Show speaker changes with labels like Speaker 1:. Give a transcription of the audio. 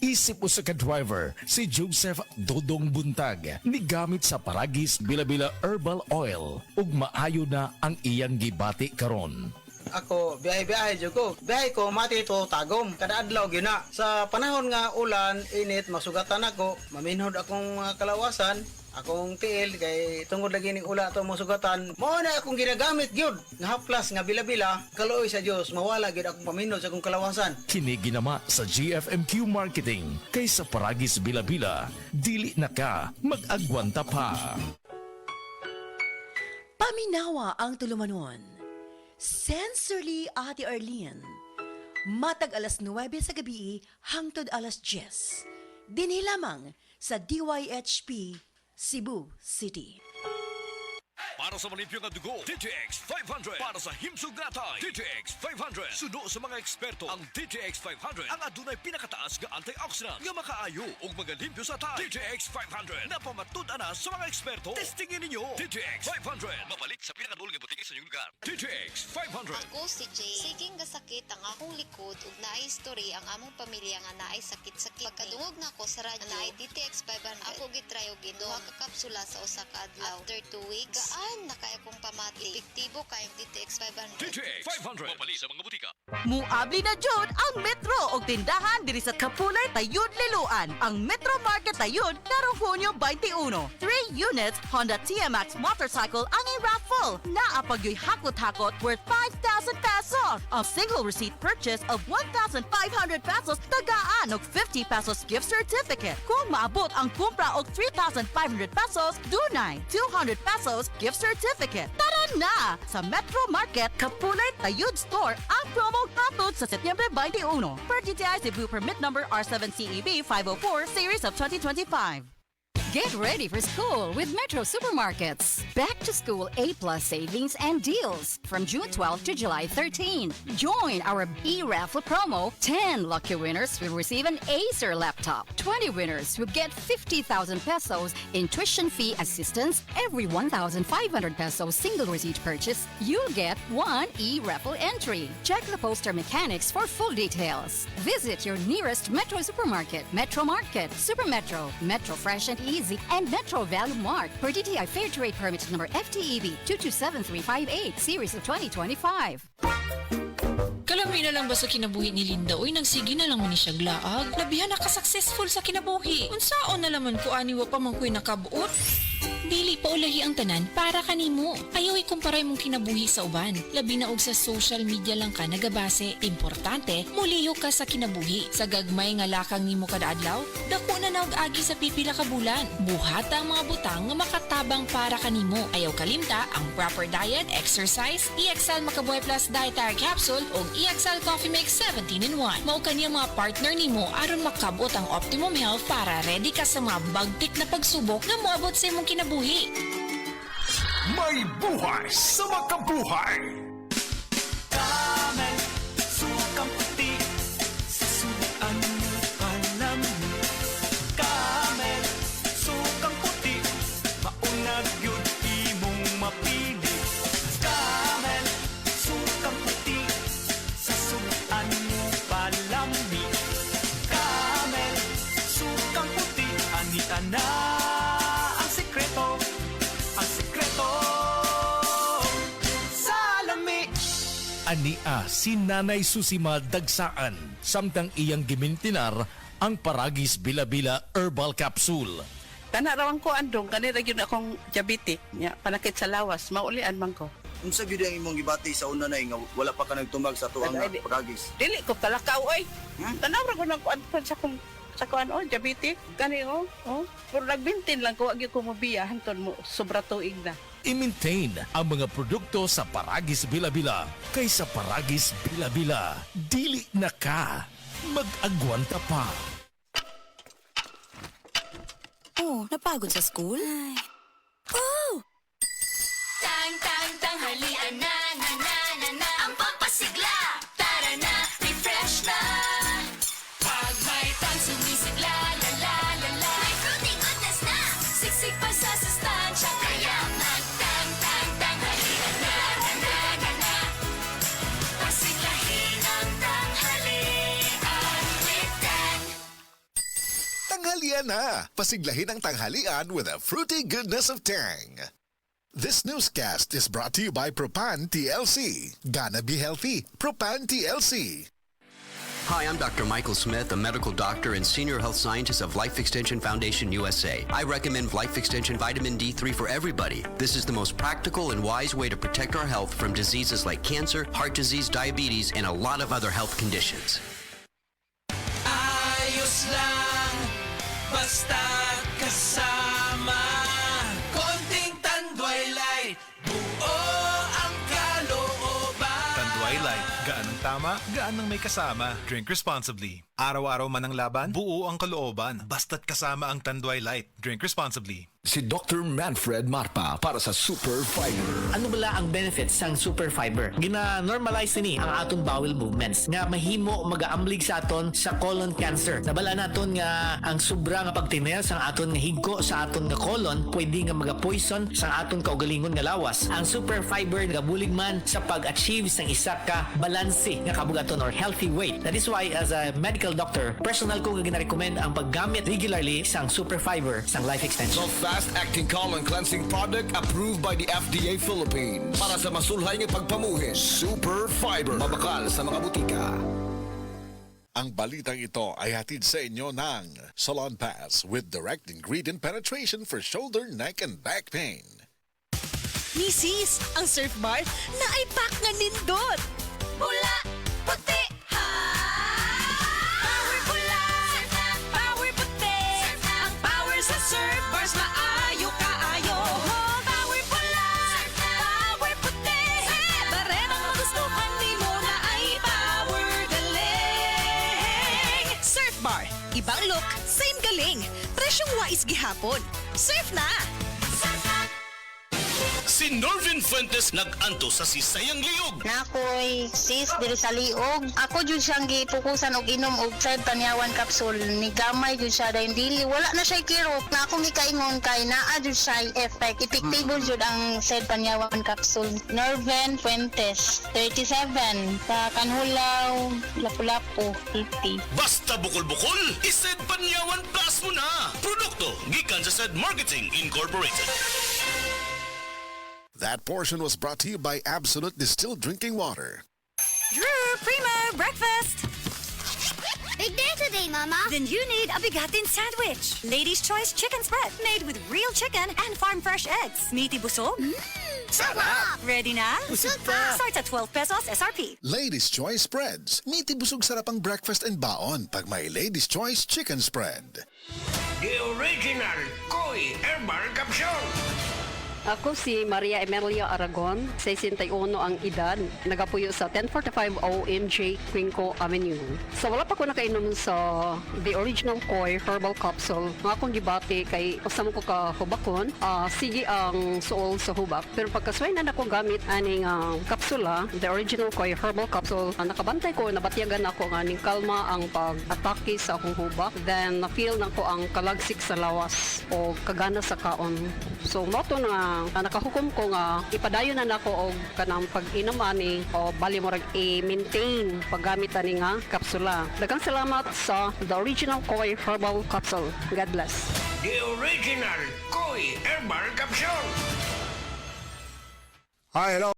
Speaker 1: Isip usa ka driver si Joseph Dodong Buntag ni gamit sa Paragis Bila-Bila Herbal Oil ug maayo na ang iyang gibati karon.
Speaker 2: Ako, biyahe-biyahe jud ko. Biyahe ko mati to tagom kada adlaw gyud na. Sa panahon nga ulan, init, masugatan ako, maminhod akong kalawasan, akong tiil kay tungod lagi ning ula to masugatan. Mao na akong ginagamit gyud nga haplas nga bila-bila. Kaluoy sa Dios, mawala gyud akong paminhod sa akong kalawasan.
Speaker 1: Kini ginama sa GFMQ Marketing kay sa Paragis Bila-Bila, dili na ka mag-agwanta pa.
Speaker 3: Paminawa ang tulumanon. Sensorily Ate Arlene. Matag alas 9 sa gabi hangtod alas 10. Dinhi lamang sa DYHP Cebu City.
Speaker 4: Para sa malimpyo nga dugo, DTX 500. Para sa himsog natay, DTX 500. Suno sa mga eksperto, ang DTX 500 ang adunay pinakataas nga antioxidant nga makaayo ug magalimpyo sa tay. DTX 500 na pamatud-an na sa mga eksperto. Testingin ninyo. DTX 500. Mabalik sa pinakadulong nga butiki sa inyong lugar. DTX 500.
Speaker 5: Ako si Jay. Siging gasakit ang akong likod ug naay history ang among pamilya nga naay sakit-sakit. Pagkadungog na ko sa radyo, naay DTX 500. Ako gitry og duha ka kapsula sa usa ka adlaw. After 2 weeks, gaan na kay akong pamati. Epektibo kayong DTX 500.
Speaker 4: DTX 500. Mabalik sa mga butika.
Speaker 6: Muabli na jud ang Metro og tindahan diri sa Kapulay Tayud Liloan. Ang Metro Market Tayud karong Hunyo 21. 3 units Honda TMX motorcycle ang i-raffle. Naapagyoy hakot-hakot worth 5,000 pesos. A single receipt purchase of 1,500 pesos tagaan og 50 pesos gift certificate. Kung maabot ang kumpra og 3,500 pesos, dunay 200 pesos gift certificate. Tara na! Sa Metro Market Kapulay Tayud Store ang promo katod sa Setyembre 21. Per DTI Cebu permit number R7CEB 504 series of 2025.
Speaker 7: Get ready for school with Metro Supermarkets. Back to school A-plus savings and deals from June 12 to July 13. Join our B-Raffle promo. 10 lucky winners will receive an Acer laptop. 20 winners will get 50,000 pesos in tuition fee assistance. Every 1,500 pesos single receipt purchase, you'll get 1 E-Raffle entry. Check the poster mechanics for full details. Visit your nearest Metro Supermarket, Metro Market, Super Metro, Metro Fresh and Easy, and Metro Value Mart per DTI Fair Trade Permit number FTEB 227358 series of 2025.
Speaker 8: Kalami na lang ba sa kinabuhi ni Linda? Uy, nagsige na lang man ni siya glaag. Labihan na ka-successful sa kinabuhi. Unsaon na laman ko aniwa pa man ko'y nakabuot. Dili pa ulahi ang tanan para kanimo. Ayaw ikumparay mong kinabuhi sa uban. Labi na og sa social media lang ka nagabase. Importante, muliyo ka sa kinabuhi. Sa gagmay nga lakang nimo kada adlaw, dako na naog agi sa pipila ka bulan. Buhata ang mga butang nga makatabang para kanimo. Ayaw kalimta ang proper diet, exercise, EXL Makabuhay Plus Dietary Capsule ug EXL Coffee Mix 17-in-1. Mao kaniya mga partner nimo aron makabot ang optimum health para ready ka sa mga bagtik na pagsubok nga moabot sa imong kinabuhi.
Speaker 1: May buhay sa makabuhay!
Speaker 9: Camel, sukang puti, susuan mo alam mo. Camel, sukang puti, maunag yun imong mapili. Camel, sukang puti, susuan mo palami. Camel, sukang puti, ani-ana ang sekreto. Ang sekreto sa lami.
Speaker 1: Ania si Nanay Susima Dagsaan samtang iyang gimintinar ang Paragis Bila-Bila Herbal Capsule.
Speaker 10: Tanarawan ko andong kanira gyud akong diabetic nya panakit sa lawas maulian man ko.
Speaker 11: Unsa gyud ang imong gibati sa una nay nga wala pa ka nagtumbag sa tuang Paragis?
Speaker 10: Dili ko talakaw oy. Tanawra ko nagkuan sa kuan diabetic kani pero nagbintin lang ko wa gyud ko mobiya hanton mo sobra tuig na.
Speaker 1: I-maintain ang mga produkto sa Paragis Bila-Bila kay sa Paragis Bila-Bila dili na ka mag-agwanta pa.
Speaker 3: Oh, napagod sa school? Oh!
Speaker 5: Tanghalian na ang pampasigla. Tara na, refresh na. Pag may tang sumisigla, la la la la. May fruity goodness na. Siksik pa sa sustansya. Kaya tanghalian na. Pasiglahin ang tanghalian with Dan.
Speaker 12: Tanghalian na! Pasiglahin ang tanghalian with a fruity goodness of Tang. This newscast is brought to you by Propan TLC. Gonna be healthy. Propan TLC.
Speaker 13: Hi, I'm Dr. Michael Smith, a medical doctor and senior health scientist of Life Extension Foundation USA. I recommend Life Extension Vitamin D3 for everybody. This is the most practical and wise way to protect our health from diseases like cancer, heart disease, diabetes, and a lot of other health conditions.
Speaker 9: Ayos lang, basta kasama. Konting Tanduay Light, buo ang kalooban.
Speaker 14: Tanduay Light, gaan ng tama, gaan ng may kasama. Drink responsibly. Araw-araw man ang laban, buo ang kalooban. Basta't kasama ang Tanduay Light. Drink responsibly.
Speaker 1: Si Dr. Manfred Marpa para sa Super Fiber.
Speaker 15: Ano bala ang benefits sang Super Fiber? Gina-normalize ni ang aton bowel movements nga mahimo magaamblig sa aton sa colon cancer. Nabala naton nga ang sobra nga pagtiner sa aton nga higko sa aton nga colon pwede nga magapoison sa aton kaugalingon nga lawas. Ang Super Fiber nagabulig man sa pag-achieve sang isa ka balanse nga kabugaton or healthy weight. That is why as a medical doctor, personal ko nga gina-recommend ang paggamit regularly sang Super Fiber sang Life Extension.
Speaker 16: Fast-acting colon cleansing product approved by the FDA Philippines. Para sa masulhay ng pagpamuhin, Super Fiber. Mabakal sa mga butika.
Speaker 12: Ang balitang ito ay hatid sa inyo ng Salon Pass with direct ingredient penetration for shoulder, neck, and back pain.
Speaker 3: Misis, ang Surf Bar na ay pack nga nindot. Pula, puti, ha! Power pula, power puti. Ang power sa Surf Bars maayo kaayo. Power pula, power puti. Barena ang magustuhan ni mo na ay power galing. Surf Bar, ibang look, same galing. Presyong wais gihapon. Surf na! Surf na!
Speaker 4: Si Norvin Fuentes nag-anto sa Sisayang Liog.
Speaker 5: Nakoy sis diri sa liog. Ako jud siyang gipukusan og inom og side panyawan capsule. Ni gamay jud siya dahil dili wala na siya kirot. Na ako mikaingon kay naa jud siya effect. Epektibo jud ang side panyawan capsule. Norvin Fuentes, 37, sa Kanhulaw, Lapu-Lapu, 50.
Speaker 4: Basta bukol-bukol, ised Panyawan Plus mo na. Produkto gikan sa Said Marketing Incorporated.
Speaker 12: That portion was brought to you by Absolute Distilled Drinking Water.
Speaker 3: Drew, Primo, breakfast!
Speaker 5: Big day today, Mama.
Speaker 3: Then you need a bigatin sandwich. Ladies' Choice Chicken Spread, made with real chicken and farm-fresh eggs. Meaty busog?
Speaker 5: Sarap!
Speaker 3: Ready na?
Speaker 5: Busog pa!
Speaker 3: Starts at 12 pesos SRP.
Speaker 12: Ladies' Choice Spreads. Meaty busog sarap ang breakfast and baon pag may Ladies' Choice Chicken Spread.
Speaker 9: The original Koi Herbal Capsule.
Speaker 17: Ako si Maria Emelia Aragon, 61 ang edad, nagapuyo sa 1045 OMJ Quinco Avenue. So wala pa ko nakainom sa The Original Koi Herbal Capsule. Nga akong gibati kay usam ko ka hubakon, sige ang suol sa hubak. Pero pagkasway na ako gamit aning kapsula, The Original Koi Herbal Capsule, nakabantay ko, nabatyagan ako nga ning kalma ang pag-atake sa akong hubak. Then na-feel na ko ang kalagsik sa lawas o kagana sa kaon. So moto na nakahukom ko nga ipadayon na nako og kanang pag-inom ani o bali mo rag i-maintain paggamit ani nga kapsula. Daghang salamat sa The Original Koi Herbal Capsule. God bless.
Speaker 9: The original Koi Herbal Capsule.
Speaker 18: Hi, hello.